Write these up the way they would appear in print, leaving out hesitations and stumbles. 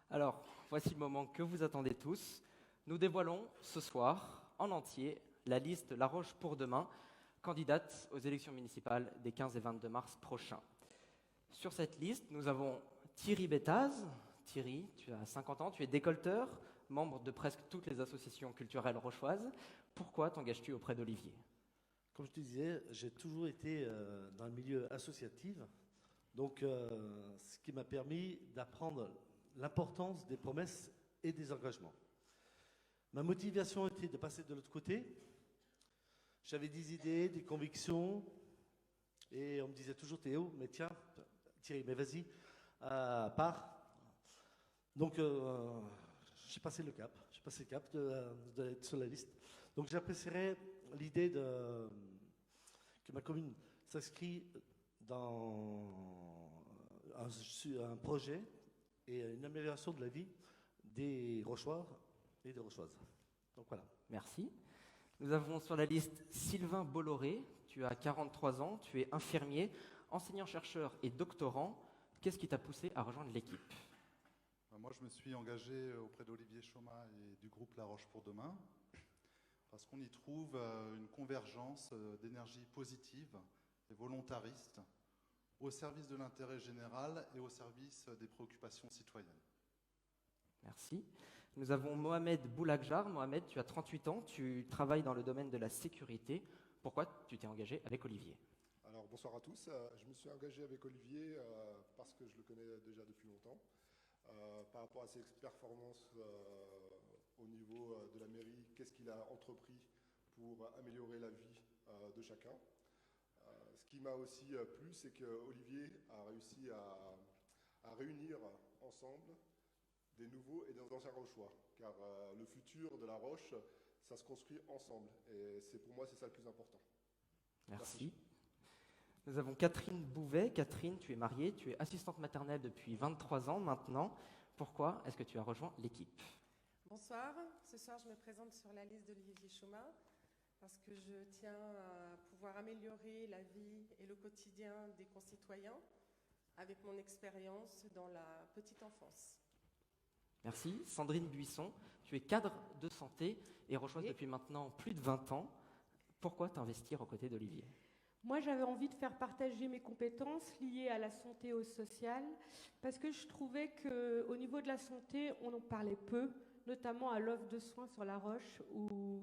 Alors, voici le moment que vous attendez tous. Nous dévoilons ce soir, en entier, la liste La Roche pour demain, candidate aux élections municipales des 15 et 22 mars prochains. Sur cette liste, nous avons Thierry Bétaz. Thierry, tu as 50 ans, tu es décolleteur, membre de presque toutes les associations culturelles rochoises. Pourquoi t'engages-tu auprès d'Olivier ? Comme je te disais, j'ai toujours été dans le milieu associatif, donc ce qui m'a permis d'apprendre l'importance des promesses et des engagements. Ma motivation était de passer de l'autre côté. J'avais des idées, des convictions, et on me disait toujours Théo, mais tiens, Thierry, mais vas-y, pars. Donc j'ai passé le cap, d'être sur la liste. Donc j'apprécierais l'idée que ma commune s'inscrit dans un projet et une amélioration de la vie des Rochois et des Rochoises. Donc voilà. Merci. Nous avons sur la liste Sylvain Bolloré. Tu as 43 ans, tu es infirmier, enseignant-chercheur et doctorant. Qu'est-ce qui t'a poussé à rejoindre l'équipe ? Moi, je me suis engagé auprès d'Olivier Chaumat et du groupe La Roche pour demain parce qu'on y trouve une convergence d'énergie positive et volontariste au service de l'intérêt général et au service des préoccupations citoyennes. Merci. Nous avons Mohamed Boulakjar. Mohamed, tu as 38 ans, tu travailles dans le domaine de la sécurité. Pourquoi tu t'es engagé avec Olivier ? Alors bonsoir à tous. Je me suis engagé avec Olivier parce que je le connais déjà depuis longtemps. Par rapport à ses performances au niveau de la mairie, qu'est-ce qu'il a entrepris pour améliorer la vie de chacun. Ce qui m'a aussi plu, c'est qu'Olivier a réussi à réunir ensemble des nouveaux et des anciens Rochois, car le futur de La Roche, ça se construit ensemble, et pour moi, c'est ça le plus important. Merci. Nous avons Catherine Bouvet. Catherine, tu es mariée, tu es assistante maternelle depuis 23 ans maintenant. Pourquoi est-ce que tu as rejoint l'équipe ? Bonsoir. Ce soir, je me présente sur la liste d'Olivier Chaumat parce que je tiens à pouvoir améliorer la vie et le quotidien des concitoyens avec mon expérience dans la petite enfance. Merci. Sandrine Buisson, tu es cadre de santé et rochoise depuis maintenant plus de 20 ans. Pourquoi t'investir aux côtés d'Olivier ? Moi, j'avais envie de faire partager mes compétences liées à la santé et au social, parce que je trouvais qu'au niveau de la santé, on en parlait peu, notamment à l'offre de soins sur La Roche,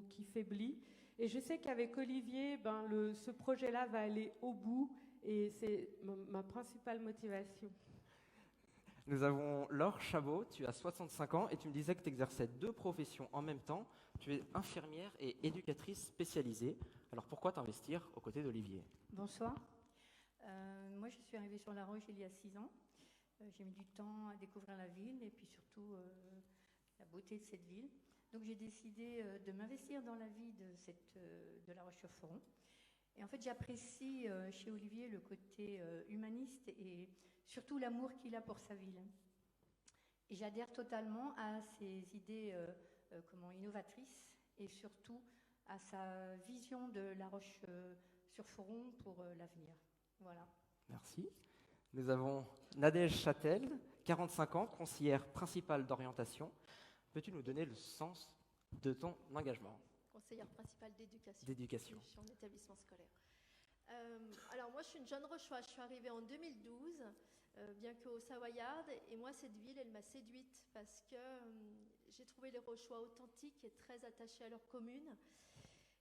qui faiblit. Et je sais qu'avec Olivier, ce projet-là va aller au bout, et c'est ma principale motivation. Nous avons Laure Chabot, tu as 65 ans et tu me disais que tu exerçais 2 professions en même temps. Tu es infirmière et éducatrice spécialisée. Alors pourquoi t'investir aux côtés d'Olivier ? Bonsoir. Moi, je suis arrivée sur La Roche il y a 6 ans. J'ai mis du temps à découvrir la ville et puis surtout la beauté de cette ville. Donc j'ai décidé de m'investir dans la vie de La Roche-sur-Foron. Et en fait, j'apprécie chez Olivier le côté humaniste et surtout l'amour qu'il a pour sa ville. Et j'adhère totalement à ses idées innovatrices et surtout à sa vision de La Roche-sur-Foron pour l'avenir. Voilà. Merci. Nous avons Nadège Châtel, 45 ans, conseillère principale d'orientation. Peux-tu nous donner le sens de ton engagement ? Conseillère principale d'éducation. D'éducation. En établissement scolaire. Alors moi, je suis une jeune Rochoise. Je suis arrivée en 2012, bien qu'au Savoyard. Et moi, cette ville, elle m'a séduite parce que j'ai trouvé les Rochois authentiques et très attachés à leur commune.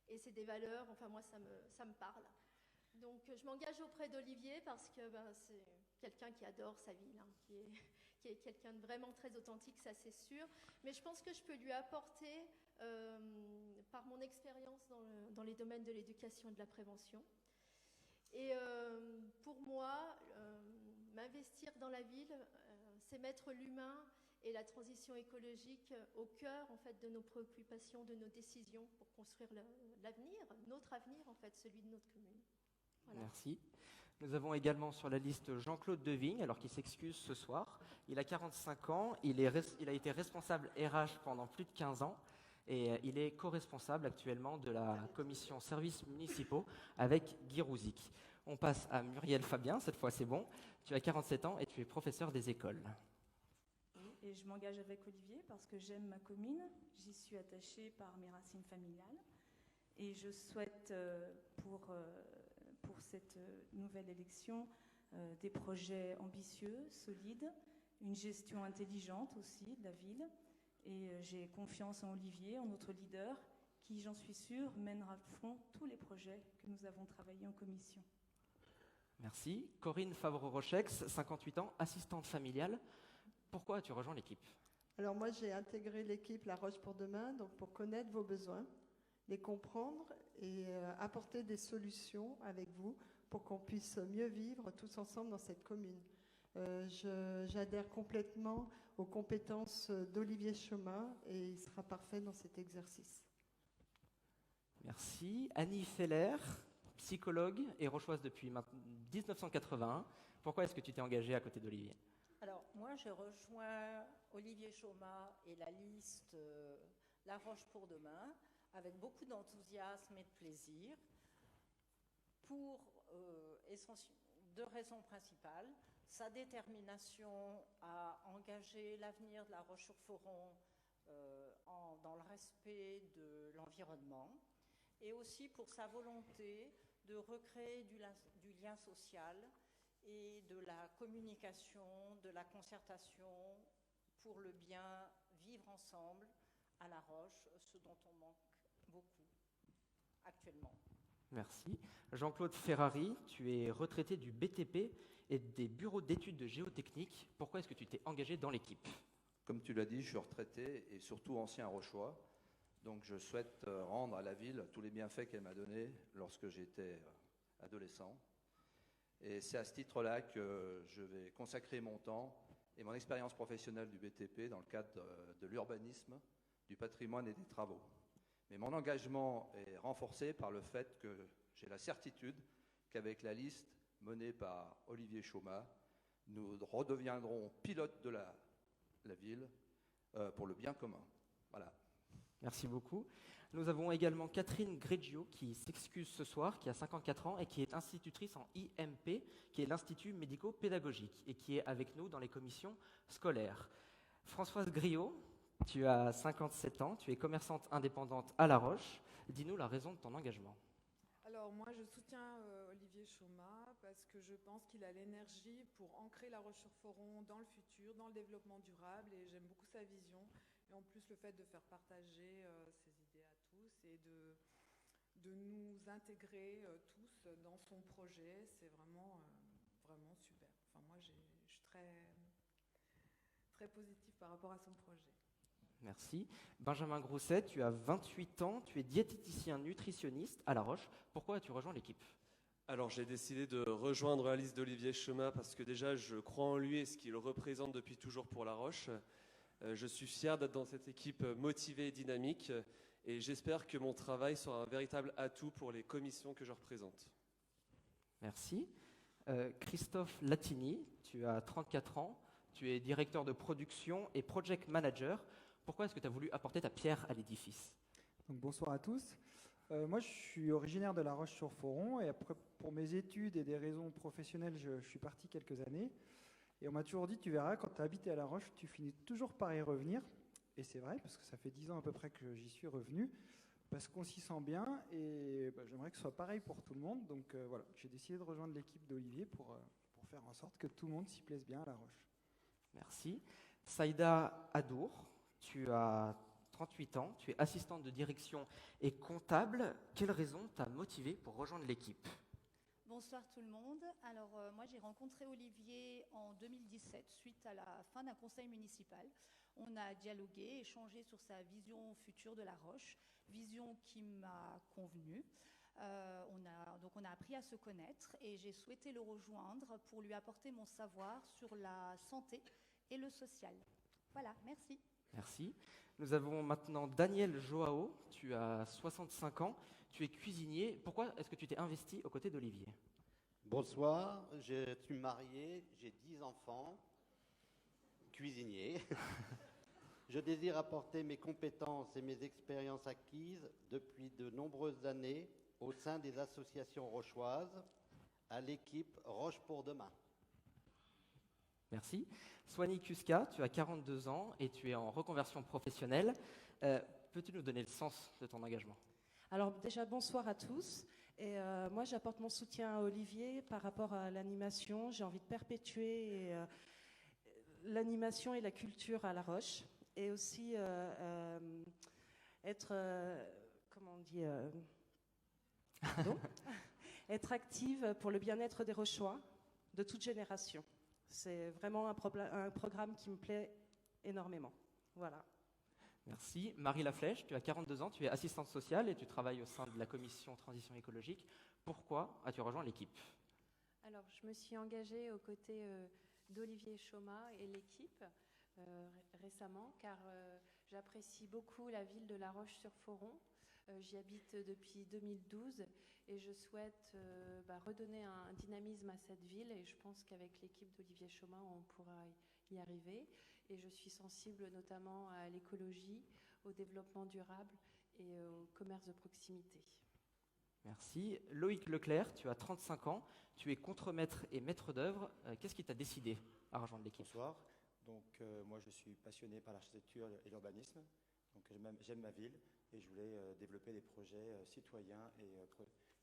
Et c'est des valeurs, enfin moi, ça me parle. Donc je m'engage auprès d'Olivier parce que c'est quelqu'un qui adore sa ville, qui est quelqu'un de vraiment très authentique, ça c'est sûr. Mais je pense que je peux lui apporter, par mon expérience dans les domaines de l'éducation et de la prévention. Et pour moi, m'investir dans la ville, c'est mettre l'humain et la transition écologique au cœur en fait, de nos préoccupations, de nos décisions pour construire l'avenir, notre avenir en fait, celui de notre commune. Voilà. Merci. Nous avons également sur la liste Jean-Claude Devigne, alors qu'il s'excuse ce soir. Il a 45 ans, il a été responsable RH pendant plus de 15 ans et il est co-responsable actuellement de la commission services municipaux avec Guy Rouzic. On passe à Muriel Fabien, cette fois c'est bon. Tu as 47 ans et tu es professeur des écoles. Et je m'engage avec Olivier parce que j'aime ma commune, j'y suis attachée par mes racines familiales. Et je souhaite pour cette nouvelle élection des projets ambitieux, solides, une gestion intelligente aussi de la ville. Et j'ai confiance en Olivier, en notre leader, qui, j'en suis sûre, mènera de front tous les projets que nous avons travaillés en commission. Merci. Corinne Favre-Rochex, 58 ans, assistante familiale. Pourquoi as-tu rejoint l'équipe? Alors moi, j'ai intégré l'équipe La Roche pour demain, donc pour connaître vos besoins, les comprendre et apporter des solutions avec vous pour qu'on puisse mieux vivre tous ensemble dans cette commune. J'adhère complètement aux compétences d'Olivier Chaumat et il sera parfait dans cet exercice. Merci. Annie Feller, psychologue et rochoise depuis 1981. Pourquoi est-ce que tu t'es engagée à côté d'Olivier? Alors, moi, j'ai rejoint Olivier Chaumat et la liste La Roche pour demain avec beaucoup d'enthousiasme et de plaisir pour deux raisons principales. Sa détermination à engager l'avenir de La Roche-sur-Foron dans le respect de l'environnement et aussi pour sa volonté de recréer du lien social et de la communication, de la concertation pour le bien vivre ensemble à La Roche, ce dont on manque beaucoup actuellement. Merci. Jean-Claude Ferrari, tu es retraité du BTP et des bureaux d'études de géotechnique. Pourquoi est-ce que tu t'es engagé dans l'équipe? Comme tu l'as dit, je suis retraité et surtout ancien rochois. Donc je souhaite rendre à la ville tous les bienfaits qu'elle m'a donnés lorsque j'étais adolescent. Et c'est à ce titre-là que je vais consacrer mon temps et mon expérience professionnelle du BTP dans le cadre de l'urbanisme, du patrimoine et des travaux. Mais mon engagement est renforcé par le fait que j'ai la certitude qu'avec la liste menée par Olivier Chaumat, nous redeviendrons pilotes de la ville pour le bien commun. Voilà. Merci beaucoup. Nous avons également Catherine Greggio qui s'excuse ce soir, qui a 54 ans et qui est institutrice en IMP, qui est l'Institut médico-pédagogique et qui est avec nous dans les commissions scolaires. Françoise Griot, tu as 57 ans, tu es commerçante indépendante à La Roche. Dis-nous la raison de ton engagement. Alors moi je soutiens Olivier Chaumat parce que je pense qu'il a l'énergie pour ancrer La Roche-sur-Foron dans le futur, dans le développement durable et j'aime beaucoup sa vision. Et en plus le fait de faire partager ses idées à tous et de nous intégrer tous dans son projet, c'est vraiment super. Enfin moi je suis très positive par rapport à son projet. Merci. Benjamin Grousset, tu as 28 ans, tu es diététicien nutritionniste à La Roche. Pourquoi as-tu rejoint l'équipe? Alors j'ai décidé de rejoindre la liste d'Olivier Chaumat parce que déjà je crois en lui et ce qu'il représente depuis toujours pour La Roche. Je suis fier d'être dans cette équipe motivée et dynamique et j'espère que mon travail sera un véritable atout pour les commissions que je représente. Merci. Christophe Latini, tu as 34 ans, tu es directeur de production et project manager. Pourquoi est-ce que tu as voulu apporter ta pierre à l'édifice? Donc, bonsoir à tous. Moi, je suis originaire de La Roche-sur-Foron et après, pour mes études et des raisons professionnelles, je suis parti quelques années. Et on m'a toujours dit, tu verras, quand tu as habité à La Roche, tu finis toujours par y revenir. Et c'est vrai, parce que ça fait 10 ans à peu près que j'y suis revenu, parce qu'on s'y sent bien et j'aimerais que ce soit pareil pour tout le monde. Donc voilà, j'ai décidé de rejoindre l'équipe d'Olivier pour faire en sorte que tout le monde s'y plaise bien à La Roche. Merci. Saïda Adour, tu as 38 ans, tu es assistante de direction et comptable. Quelle raison t'a motivée pour rejoindre l'équipe? Bonsoir tout le monde. Alors moi j'ai rencontré Olivier en 2017 suite à la fin d'un conseil municipal. On a dialogué, échangé sur sa vision future de La Roche, vision qui m'a convenu. On a appris à se connaître et j'ai souhaité le rejoindre pour lui apporter mon savoir sur la santé et le social. Voilà, merci. Merci. Nous avons maintenant Daniel Joao, tu as 65 ans, tu es cuisinier. Pourquoi est-ce que tu t'es investi aux côtés d'Olivier? Bonsoir, je suis marié, j'ai 10 enfants, cuisinier. Je désire apporter mes compétences et mes expériences acquises depuis de nombreuses années au sein des associations rochoises à l'équipe Roche pour demain. Merci. Soigny Kuska, tu as 42 ans et tu es en reconversion professionnelle. Peux-tu nous donner le sens de ton engagement? Alors déjà, bonsoir à tous. Et moi, j'apporte mon soutien à Olivier par rapport à l'animation. J'ai envie de perpétuer l'animation et la culture à La Roche. Et aussi être, comment on dit, pardon, être active pour le bien-être des Rochois de toute génération. C'est vraiment un programme qui me plaît énormément. Voilà. Merci. Marie Laflèche, tu as 42 ans, tu es assistante sociale et tu travailles au sein de la commission transition écologique. Pourquoi as-tu rejoint l'équipe? Alors, je me suis engagée aux côtés d'Olivier Chaumat et l'équipe récemment, car j'apprécie beaucoup la ville de La Roche-sur-Foron. J'y habite depuis 2012 et je souhaite redonner un dynamisme à cette ville, et je pense qu'avec l'équipe d'Olivier Chaumat, on pourra y arriver. Et je suis sensible notamment à l'écologie, au développement durable et au commerce de proximité. Merci. Loïc Leclerc, tu as 35 ans, tu es contremaître et maître d'œuvre. Qu'est-ce qui t'a décidé à rejoindre l'équipe? Bonsoir. Donc, moi, je suis passionné par l'architecture et l'urbanisme. Donc, j'aime ma ville et je voulais développer des projets citoyens et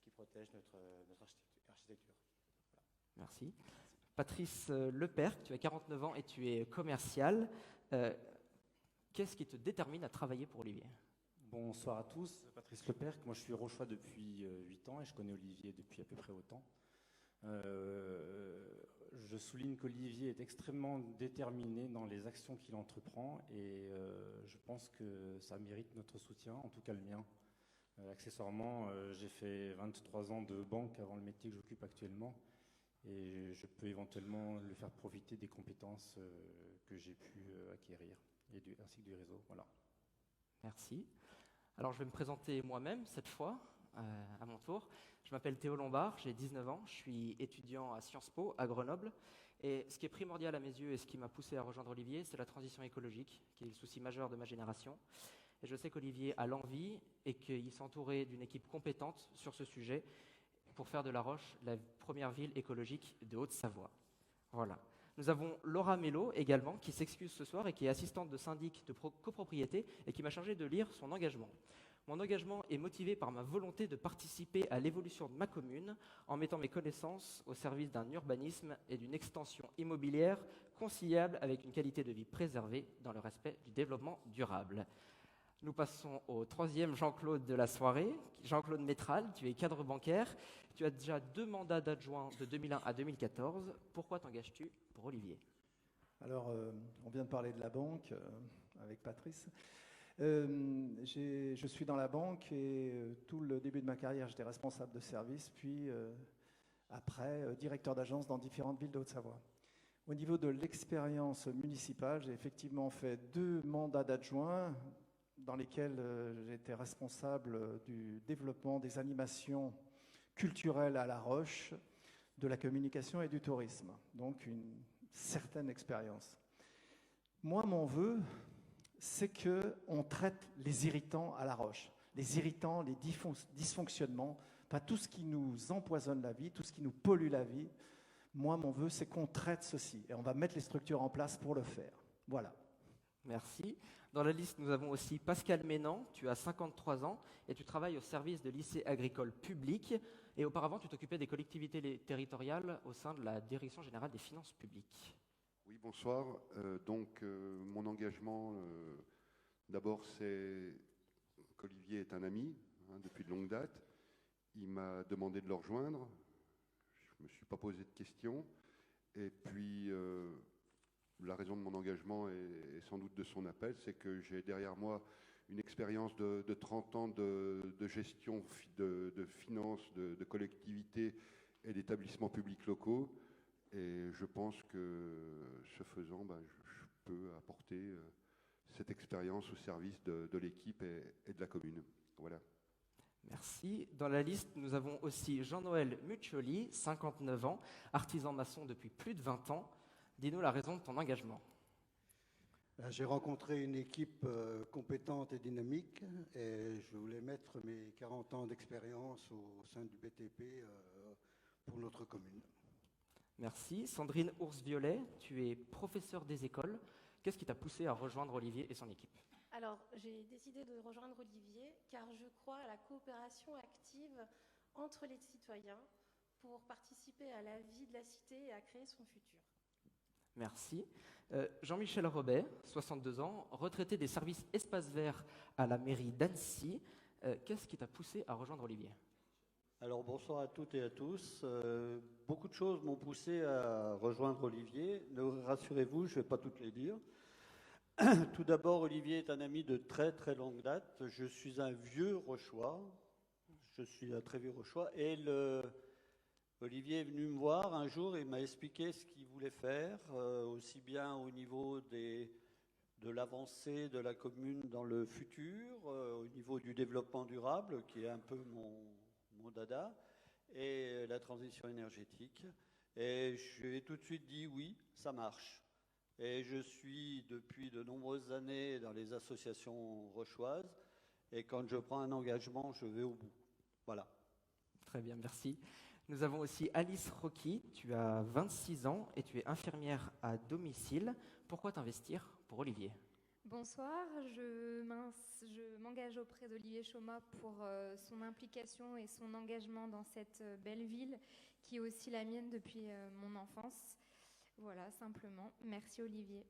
qui protègent notre architecture. Voilà. Merci. Patrice Leperc, tu as 49 ans et tu es commercial. Qu'est-ce qui te détermine à travailler pour Olivier? Bonsoir à tous, Patrice Leperc. Moi, je suis rochois depuis 8 ans et je connais Olivier depuis à peu près autant. Je souligne qu'Olivier est extrêmement déterminé dans les actions qu'il entreprend et je pense que ça mérite notre soutien, en tout cas le mien. Accessoirement, j'ai fait 23 ans de banque avant le métier que j'occupe actuellement et je peux éventuellement le faire profiter des compétences que j'ai pu acquérir ainsi que du réseau. Voilà. Merci. Alors, je vais me présenter moi-même cette fois, à mon tour. Je m'appelle Théo Lombard, j'ai 19 ans, je suis étudiant à Sciences Po, à Grenoble. Et ce qui est primordial à mes yeux et ce qui m'a poussé à rejoindre Olivier, c'est la transition écologique, qui est le souci majeur de ma génération. Et je sais qu'Olivier a l'envie et qu'il s'est entouré d'une équipe compétente sur ce sujet pour faire de La Roche la première ville écologique de Haute-Savoie. Voilà. Nous avons Laura Mello également, qui s'excuse ce soir et qui est assistante de syndic de copropriété et qui m'a chargé de lire son engagement. Mon engagement est motivé par ma volonté de participer à l'évolution de ma commune en mettant mes connaissances au service d'un urbanisme et d'une extension immobilière conciliable avec une qualité de vie préservée dans le respect du développement durable. Nous passons au troisième Jean-Claude de la soirée. Jean-Claude Métral, tu es cadre bancaire. Tu as déjà 2 mandats d'adjoint de 2001 à 2014. Pourquoi t'engages-tu pour Olivier? Alors, on vient de parler de la banque avec Patrice. Je suis dans la banque et tout le début de ma carrière, j'étais responsable de service, puis après, directeur d'agence dans différentes villes de Haute-Savoie. Au niveau de l'expérience municipale, j'ai effectivement fait 2 mandats d'adjoint dans lesquels j'ai été responsable du développement des animations culturelles à La Roche, de la communication et du tourisme. Donc une certaine expérience. Moi, mon vœu, c'est qu'on traite les irritants à La Roche. Les irritants, les dysfonctionnements, enfin tout ce qui nous empoisonne la vie, tout ce qui nous pollue la vie. Moi, mon vœu, c'est qu'on traite ceci. Et on va mettre les structures en place pour le faire. Voilà. Merci. Dans la liste, nous avons aussi Pascal Ménan, tu as 53 ans et tu travailles au service de lycée agricole public. Et auparavant, tu t'occupais des collectivités territoriales au sein de la Direction générale des finances publiques. Oui, bonsoir. Mon engagement, d'abord, c'est qu'Olivier est un ami depuis de longue date. Il m'a demandé de le rejoindre. Je ne me suis pas posé de questions. Et puis, la raison de mon engagement est sans doute de son appel, c'est que j'ai derrière moi une expérience de 30 ans de gestion de finances, de collectivités et d'établissements publics locaux. Et je pense que, ce faisant, je peux apporter cette expérience au service de l'équipe et de la commune. Voilà. Merci. Dans la liste, nous avons aussi Jean-Noël Muccioli, 59 ans, artisan maçon depuis plus de 20 ans. Dis-nous la raison de ton engagement. J'ai rencontré une équipe compétente et dynamique et je voulais mettre mes 40 ans d'expérience au sein du BTP pour notre commune. Merci. Sandrine Ours-Violet, tu es professeure des écoles. Qu'est-ce qui t'a poussé à rejoindre Olivier et son équipe? Alors, j'ai décidé de rejoindre Olivier car je crois à la coopération active entre les citoyens pour participer à la vie de la cité et à créer son futur. Merci. Jean-Michel Robet, 62 ans, retraité des services espaces verts à la mairie d'Annecy. Qu'est-ce qui t'a poussé à rejoindre Olivier? Alors bonsoir à toutes et à tous. Beaucoup de choses m'ont poussé à rejoindre Olivier. Ne rassurez-vous, je ne vais pas toutes les dire. Tout d'abord, Olivier est un ami de très très longue date. Je suis un vieux Rochois. Je suis un très vieux Rochois. Et Olivier est venu me voir un jour et m'a expliqué ce qu'il voulait faire, aussi bien au niveau de l'avancée de la commune dans le futur, au niveau du développement durable, qui est un peu mon dada, et la transition énergétique. Et j'ai tout de suite dit oui, ça marche. Et je suis depuis de nombreuses années dans les associations rochoises, et quand je prends un engagement, je vais au bout. Voilà. Très bien, merci. Nous avons aussi Alice Rocky, tu as 26 ans et tu es infirmière à domicile. Pourquoi t'investir pour Olivier? Bonsoir, je m'engage auprès d'Olivier Chaumat pour son implication et son engagement dans cette belle ville qui est aussi la mienne depuis mon enfance. Voilà, simplement. Merci Olivier.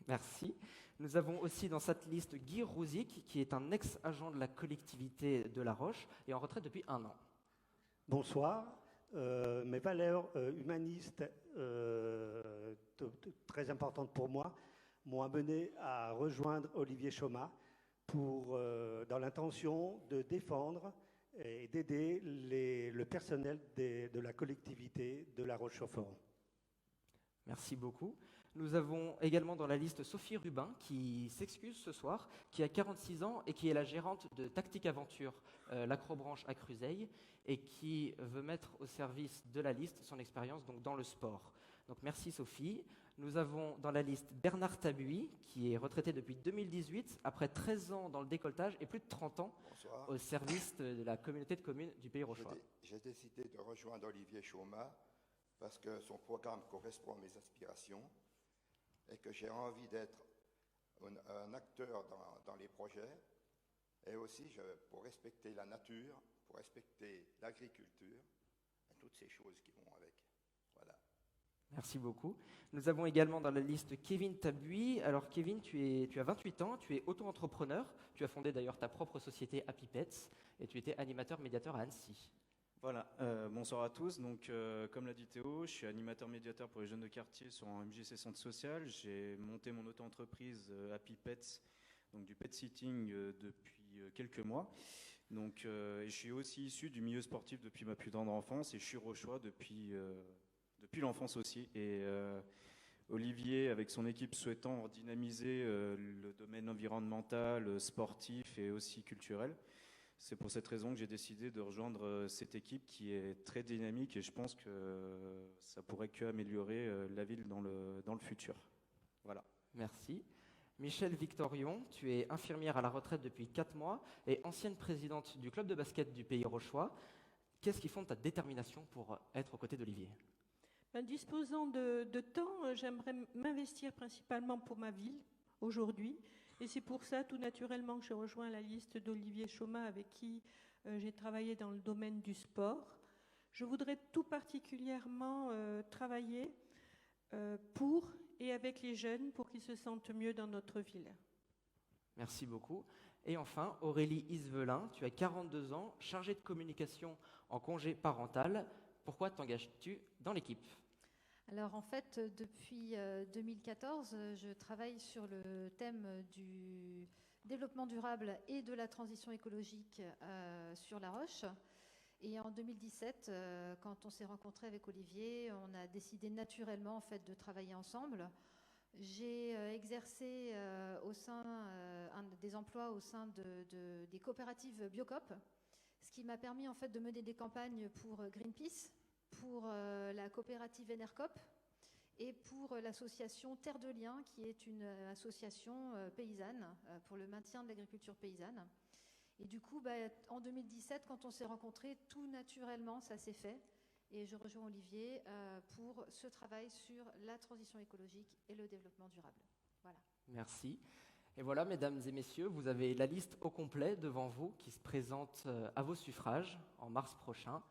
Merci. Nous avons aussi dans cette liste Guy Rouzic, qui est un ex-agent de la collectivité de La Roche et en retraite depuis 1 an. Bonsoir. Mes valeurs humanistes très importantes pour moi m'ont amené à rejoindre Olivier Chaumat dans l'intention de défendre et d'aider le personnel de la collectivité de La Roche-sur-Foron. Merci beaucoup. Nous avons également dans la liste Sophie Rubin, qui s'excuse ce soir, qui a 46 ans et qui est la gérante de Tactique Aventure, l'acrobranche à Cruseille, et qui veut mettre au service de la liste son expérience donc, dans le sport. Donc merci Sophie. Nous avons dans la liste Bernard Tabuy, qui est retraité depuis 2018, après 13 ans dans le décolletage et plus de 30 ans Bonsoir. au service de la communauté de communes du Pays Rochois. J'ai décidé de rejoindre Olivier Chaumat parce que son programme correspond à mes aspirations et que j'ai envie d'être un acteur dans les projets et aussi pour respecter la nature, pour respecter l'agriculture et toutes ces choses qui vont avec. Voilà. Merci beaucoup. Nous avons également dans la liste Kevin Tabuy. Alors Kevin, tu as 28 ans, tu es auto-entrepreneur, tu as fondé d'ailleurs ta propre société Happy Pets et tu étais animateur médiateur à Annecy. Voilà, bonsoir à tous. Donc, comme l'a dit Théo, je suis animateur médiateur pour les jeunes de quartier sur un MJC Centre Social. J'ai monté mon auto-entreprise Happy Pets, donc du pet sitting depuis quelques mois. Donc, je suis aussi issu du milieu sportif depuis ma plus tendre enfance et je suis rochois depuis l'enfance aussi. Et Olivier, avec son équipe, souhaitant dynamiser le domaine environnemental, sportif et aussi culturel. C'est pour cette raison que j'ai décidé de rejoindre cette équipe qui est très dynamique et je pense que ça pourrait qu'améliorer la ville dans le futur. Voilà. Merci. Michel Victorion, tu es infirmière à la retraite depuis 4 mois et ancienne présidente du club de basket du Pays Rochois. Qu'est-ce qui fonde ta détermination pour être aux côtés d'Olivier? Disposant de temps, j'aimerais m'investir principalement pour ma ville aujourd'hui. Et c'est pour ça, tout naturellement, que je rejoins la liste d'Olivier Chaumat, avec qui j'ai travaillé dans le domaine du sport. Je voudrais tout particulièrement travailler pour et avec les jeunes pour qu'ils se sentent mieux dans notre ville. Merci beaucoup. Et enfin, Aurélie Isvelin, tu as 42 ans, chargée de communication en congé parental. Pourquoi t'engages-tu dans l'équipe ? Alors en fait, depuis 2014, je travaille sur le thème du développement durable et de la transition écologique sur La Roche. Et en 2017, quand on s'est rencontré avec Olivier, on a décidé naturellement en fait de travailler ensemble. J'ai exercé des emplois au sein des coopératives Biocop, ce qui m'a permis en fait de mener des campagnes pour Greenpeace, pour la coopérative Enercop et pour l'association Terre de Liens, qui est une association paysanne pour le maintien de l'agriculture paysanne. Et du coup, en 2017, quand on s'est rencontrés, tout naturellement, ça s'est fait. Et je rejoins Olivier pour ce travail sur la transition écologique et le développement durable. Voilà. Merci. Et voilà, mesdames et messieurs, vous avez la liste au complet devant vous qui se présente à vos suffrages en mars prochain.